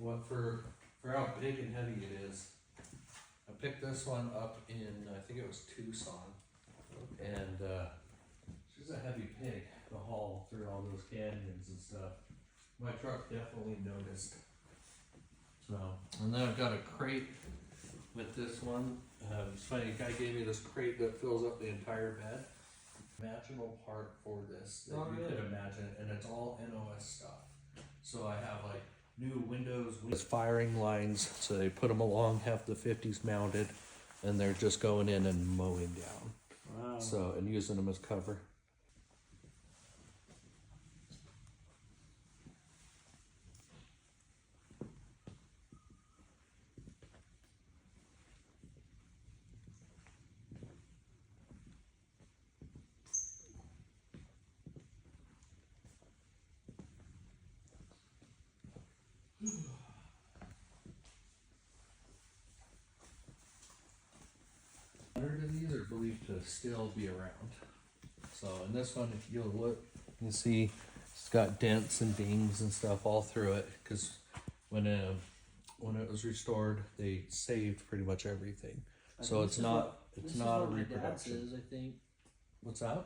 what for how big and heavy it is. I picked this one up in, I think it was Tucson, and she's a heavy pig to haul through all those canyons and stuff. My truck definitely noticed. So, and then I've got a crate with this one. It's funny, a guy gave me this crate that fills up the entire bed. Imaginable part for this that you could imagine, and it's all NOS stuff. So I have like new windows, firing lines, so they put them along, have the 50s mounted, and they're just going in and mowing down. Wow. So, and using them as cover. Hundred of these are believed to still be around. So in this one, if you'll look, you can see it's got dents and dings and stuff all through it, because when it was restored, they saved pretty much everything. So it's not a reproduction. I think. What's that?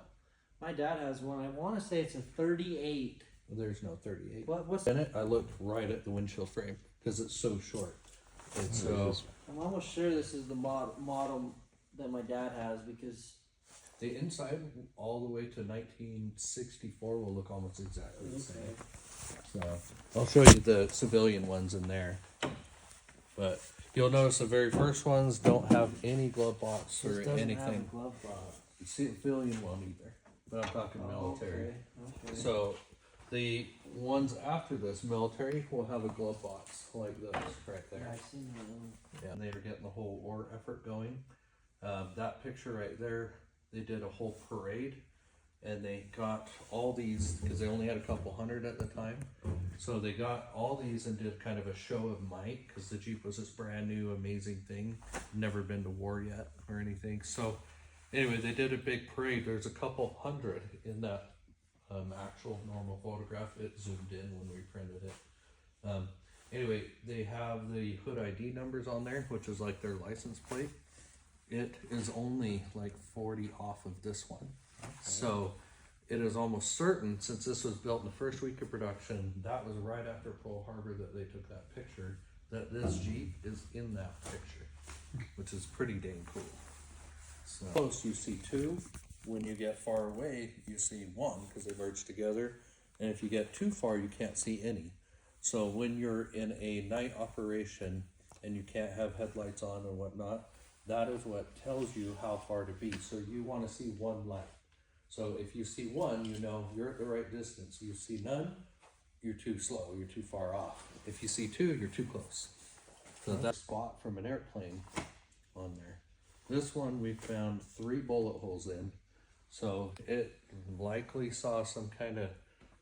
My dad has one. I want to say it's a 38. There's no 38. What's in it? I looked right at the windshield frame because it's so short. It's I'm almost sure this is the model that my dad has, because the inside all the way to 1964 will look almost exactly the same. So I'll show you the civilian ones in there. But you'll notice the very first ones don't have any glove box or anything. Have a glove box. Civilian won't either. But I'm talking military. Okay. So the ones after this, military, will have a glove box like this right there. Yeah, I've seen that one. Yeah, and they were getting the whole war effort going. That picture right there, they did a whole parade, and they got all these, because they only had a couple hundred at the time. So they got all these and did kind of a show of might, because the Jeep was this brand new, amazing thing. Never been to war yet or anything. So anyway, they did a big parade. There's a couple hundred in that actual normal photograph. It zoomed in when we printed it. Anyway, they have the hood ID numbers on there, which is like their license plate. It is only like 40 off of this one. Okay. So it is almost certain, since this was built in the first week of production, that was right after Pearl Harbor that they took that picture, that this Jeep is in that picture, which is pretty dang cool. So close you see two. When you get far away, you see one, because they merge together. And if you get too far, you can't see any. So when you're in a night operation and you can't have headlights on and whatnot, that is what tells you how far to be. So you want to see one light. So if you see one, you know you're at the right distance. You see none, you're too slow, you're too far off. If you see two, you're too close. So that's a spot from an airplane on there. This one we found 3 bullet holes in. So it likely saw some kind of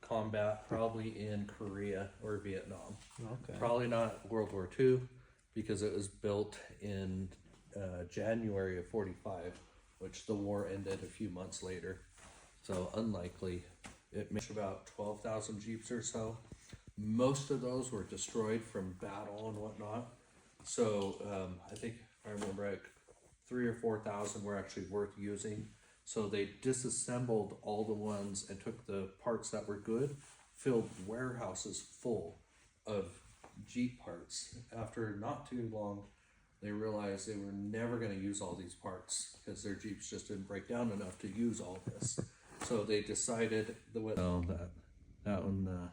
combat, probably in Korea or Vietnam. Okay. Probably not World War II, because it was built in January of 45, which the war ended a few months later. So unlikely. It made about 12,000 Jeeps or so. Most of those were destroyed from battle and whatnot. So I think, if I remember right, 3,000 or 4,000 were actually worth using. So they disassembled all the ones and took the parts that were good, filled warehouses full of Jeep parts. After not too long, they realized they were never going to use all these parts because their Jeeps just didn't break down enough to use all this. So they decided that one, I'm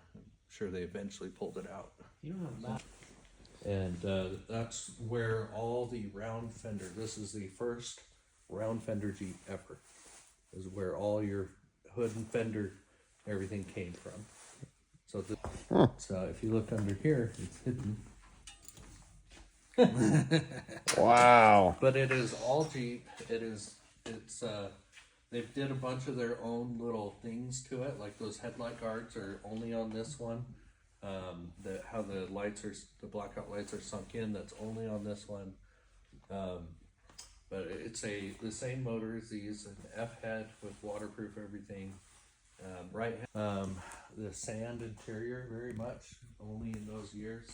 sure they eventually pulled it out. You don't have that. And that's where all the round fender, this is the first round fender Jeep ever, is where all your hood and fender, everything came from. So, so if you look under here, it's hidden. Wow. But it is all Jeep. It's they did a bunch of their own little things to it, like those headlight guards are only on this one. How the lights are, the blackout lights are sunk in, that's only on this one. But it's the same motor as these, an F head with waterproof everything. The sand interior very much only in those years.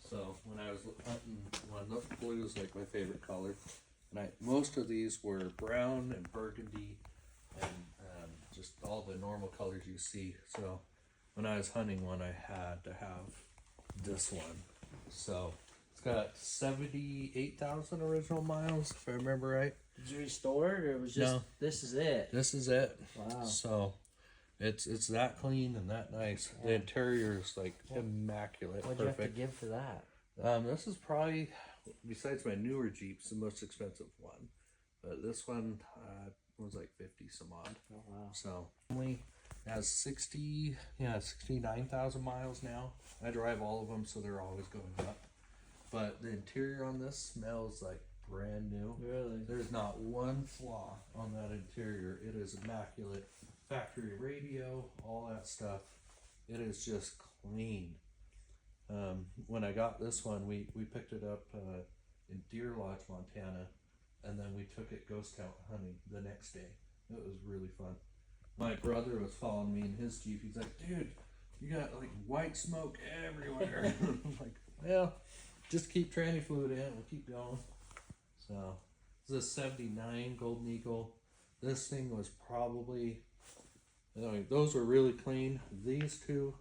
So when I was hunting one, blue is like my favorite color. And most of these were brown and burgundy and just all the normal colors you see. So when I was hunting one, I had to have this one. So it's got 78,000 original miles, if I remember right. Did you restore it, or it was just this is it? This is it. Wow. So it's that clean and that nice. Yeah. The interior is like immaculate. What'd perfect. You have to give for that? This is probably, besides my newer Jeeps, the most expensive one. But this one was like 50 some odd. Oh wow. So only has 69,000 miles now. I drive all of them, so they're always going up. But the interior on this smells like brand new. Really? There's not one flaw on that interior. It is immaculate. Factory radio, all that stuff. It is just clean. When I got this one, we picked it up in Deer Lodge, Montana, and then we took it ghost hunt hunting the next day. It was really fun. My brother was following me in his Jeep. He's like, dude, you got like white smoke everywhere. I'm like, well, just keep tranny fluid in, we'll keep going. So this is a 79 Golden Eagle. This thing was probably, those were really clean. These two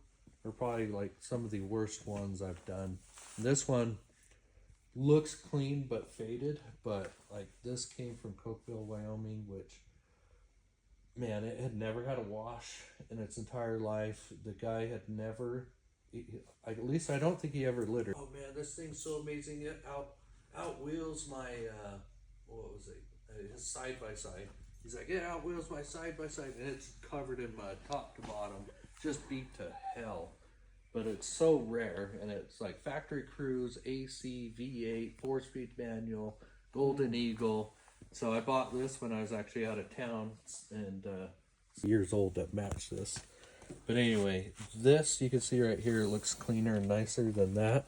are probably like some of the worst ones I've done. This one looks clean but faded, but like this came from Cokeville, Wyoming, which, man, it had never had a wash in its entire life. The guy had never, at least I don't think he ever littered. Oh man, this thing's so amazing. It outwheels my, what was it, his side-by-side. He's like, it outwheels my side-by-side, and it's covered in mud, top to bottom, just beat to hell. But it's so rare, and it's like factory cruise, AC, V8, 4-speed manual, Golden Eagle. So I bought this when I was actually out of town, and years old that matched this. But anyway, this you can see right here, it looks cleaner and nicer than that.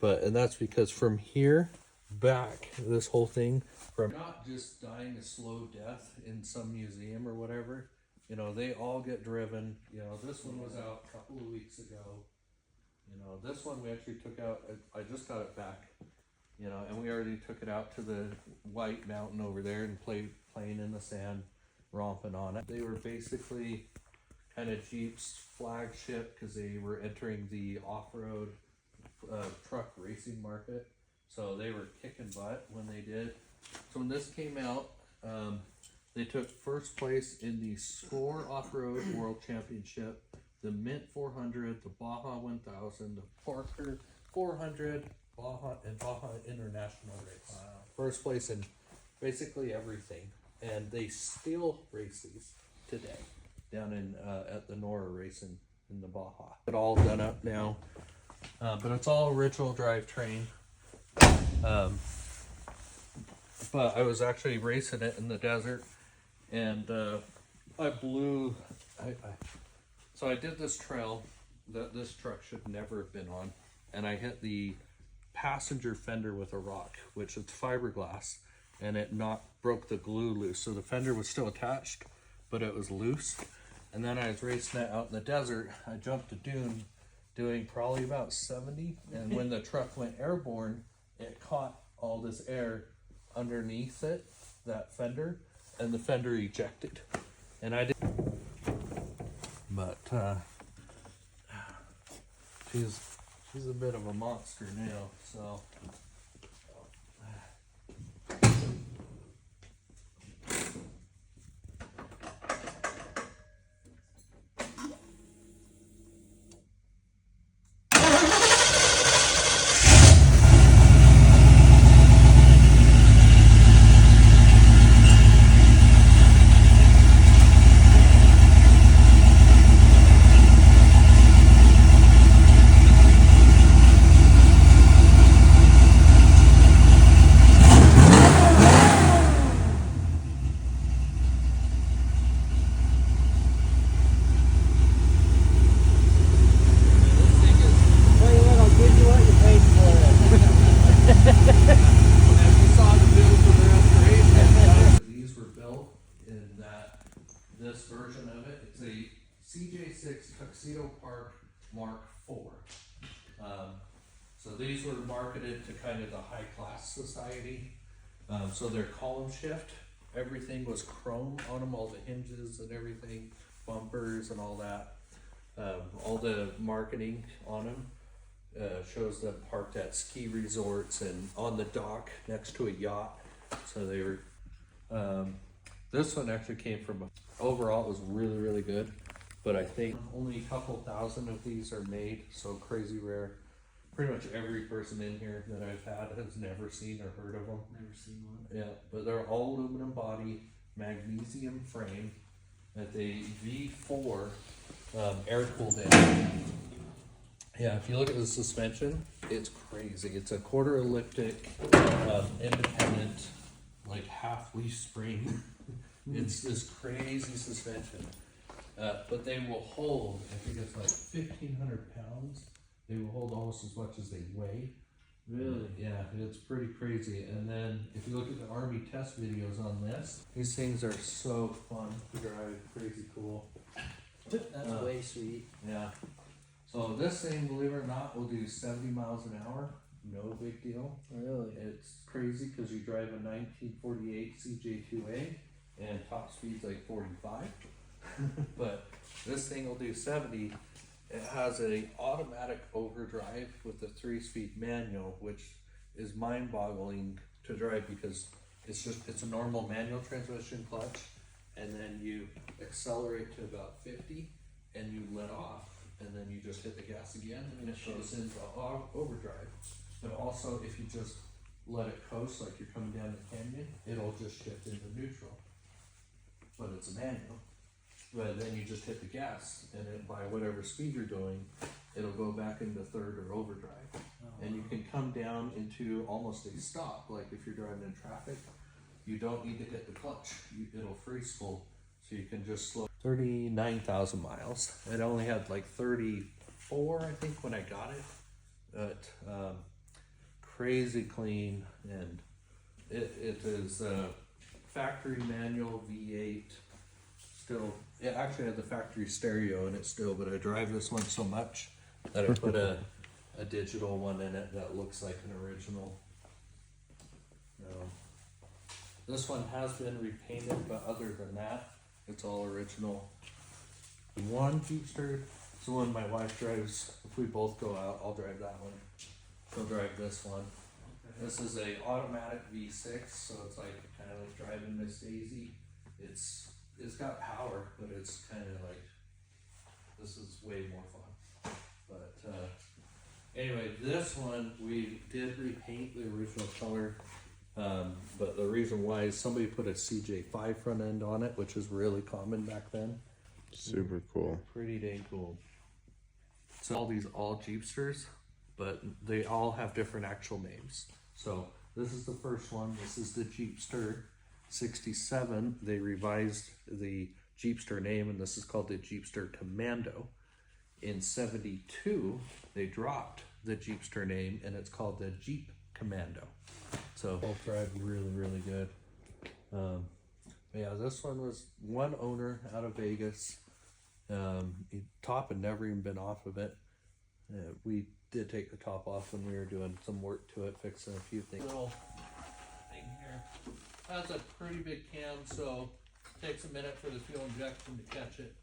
And that's because from here back, this whole thing, from not just dying a slow death in some museum or whatever, they all get driven. This one was out a couple of weeks ago. This one we actually took out, I just got it back, and we already took it out to the White Mountain over there and playing in the sand, romping on it. They were basically kind of Jeep's flagship because they were entering the off-road truck racing market. So they were kicking butt when they did. So when this came out, they took first place in the Score Off-Road World Championship, the Mint 400, the Baja 1000, the Parker 400, Baja International Race. Wow. First place in basically everything. And they still race these today down in at the Nora racing in the Baja. It's all done up now, but it's all original drivetrain. But I was actually racing it in the desert, and I blew. So I did this trail that this truck should never have been on, and I hit the passenger fender with a rock, which is fiberglass, and it broke the glue loose. So the fender was still attached, but it was loose. And then I was racing it out in the desert. I jumped a dune doing probably about 70, and when the truck went airborne, it caught all this air underneath it, that fender, and the fender ejected. And I did, but she's a bit of a monster now, so. This version of it, it's a CJ6 Tuxedo Park Mark IV. So these were marketed to kind of the high class society. So their column shift, everything was chrome on them, all the hinges and everything, bumpers and all that. All the marketing on them shows them parked at ski resorts and on the dock next to a yacht. So they were, this one actually came from, overall it was really, really good. But I think only a couple thousand of these are made, so crazy rare. Pretty much every person in here that I've had has never seen or heard of them. Never seen one. Yeah, but they're all aluminum body, magnesium frame, at the V4 air cooled engine. Yeah, if you look at the suspension, it's crazy. It's a quarter elliptic, independent, like half leaf spring. It's this crazy suspension. But they will hold, I think it's like 1,500 pounds. They will hold almost as much as they weigh. Really? Yeah, it's pretty crazy. And then if you look at the Army test videos on this, these things are so fun to drive, crazy cool. That's way sweet. Yeah. So this thing, believe it or not, will do 70 miles an hour. No big deal. Really? It's crazy because you drive a 1948 CJ2A and top speed's like 45. But this thing will do 70. It has a automatic overdrive with a 3-speed manual, which is mind-boggling to drive because it's a normal manual transmission clutch, and then you accelerate to about 50 and you let off, and then you just hit the gas again and it goes into overdrive. But also if you just let it coast like you're coming down the canyon, it'll just shift into neutral. But it's a manual. But then you just hit the gas, and then by whatever speed you're doing, it'll go back into third or overdrive. And you can come down into almost a stop, like if you're driving in traffic, you don't need to hit the clutch. It'll free spool, so you can just slow. 39,000 miles. It only had like 34, I think, when I got it. But crazy clean, and it is a factory manual V8. Still, it actually had the factory stereo in it still, but I drive this one so much that I put a digital one in it that looks like an original. This one has been repainted, but other than that, it's all original. One Jeepster is the one my wife drives. If we both go out, I'll drive that one. She'll drive this one. Okay. This is a automatic V6, so it's like kind of like driving Miss Daisy. It's got power, but it's kind of like, this is way more fun. But anyway, this one we did repaint the original color, but the reason why is somebody put a CJ5 front end on it, which was really common back then. Super cool. Pretty dang cool. So all these all Jeepsters, but they all have different actual names. So this is the first one. This is the Jeepster 67. They revised the Jeepster name, and this is called the Jeepster Commando. In 72, they dropped the Jeepster name, and it's called the Jeep Commando. So both drive really, really good. Yeah, this one was one owner out of Vegas. Top had never even been off of it. We did take the top off when we were doing some work to it, fixing a few things. Little thing here. That's a pretty big cam, so it takes a minute for the fuel injection to catch it.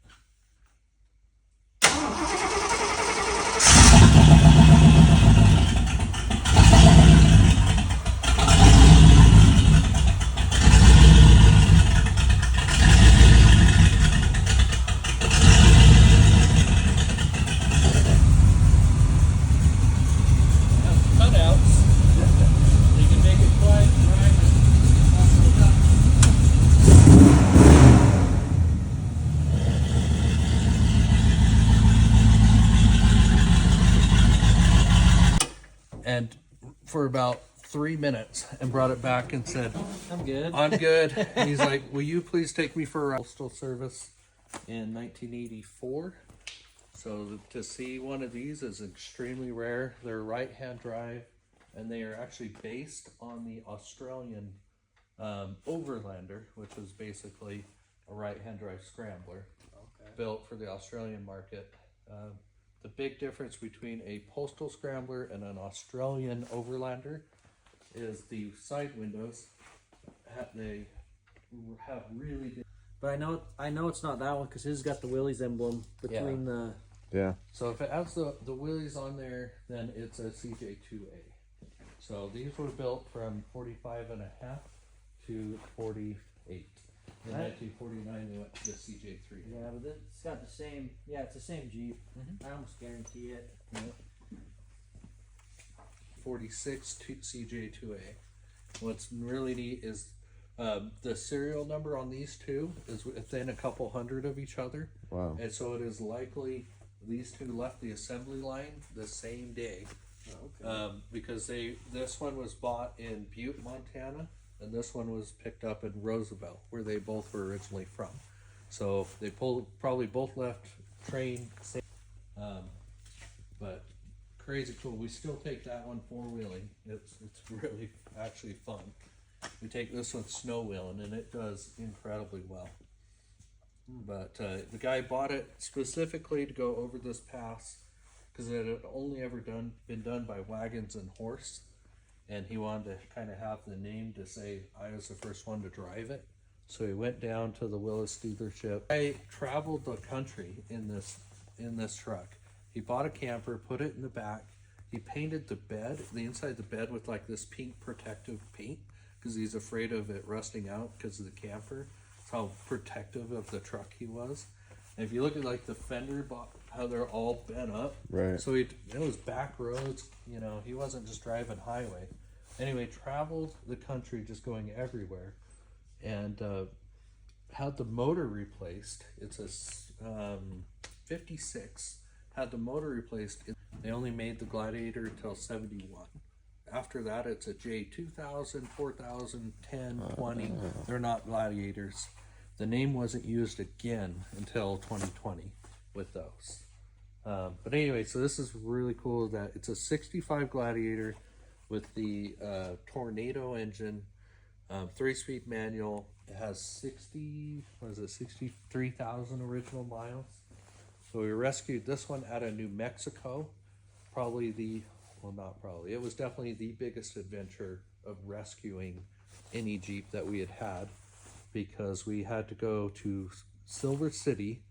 And for about 3 minutes, and brought it back and said, I'm good. I'm good. And he's like, will you please take me for a postal service in 1984? So to see one of these is extremely rare. They're right-hand drive, and they are actually based on the Australian Overlander, which was basically a right-hand drive scrambler, built for the Australian market. the big difference between a postal scrambler and an Australian overlander is the side windows. They have really big. But I know it's not that one because his got the Willy's emblem between the. Yeah. So if it has the Willys on there, then it's a CJ2A. So these were built from 45 and a half to 48. In 1949, they went to the CJ3. Yeah, but it's got the same. Yeah, it's the same Jeep. I almost guarantee it. 46 to CJ2A. What's really neat is the serial number on these two is within a couple hundred of each other. Wow. And so it is likely these two left the assembly line the same day. Because this one was bought in Butte, Montana, and this one was picked up in Roosevelt, where they both were originally from. So they probably both left train same. But crazy cool. We still take that one four-wheeling. It's really actually fun. We take this one snow wheeling, and it does incredibly well. But the guy bought it specifically to go over this pass because it had only ever been done by wagons and horse, and he wanted to kind of have the name to say I was the first one to drive it. So he went down to the Willis dealership. I traveled the country in this truck. He bought a camper, put it in the back. He painted the inside of the bed with like this pink protective paint because he's afraid of it rusting out because of the camper. That's how protective of the truck he was. And if you look at like the fender, how they're all bent up. Right. So it was back roads, he wasn't just driving highway. Anyway, traveled the country just going everywhere and had the motor replaced. It's a 56. Had the motor replaced. They only made the Gladiator until 71. After that, it's a J2000, 4000, 10, 20. They're not Gladiators. The name wasn't used again until 2020 with those. But anyway, so this is really cool that it's a 65 Gladiator with the Tornado engine, 3-speed manual. It has 63,000 original miles. So we rescued this one out of New Mexico. It was definitely the biggest adventure of rescuing any Jeep that we had because we had to go to Silver City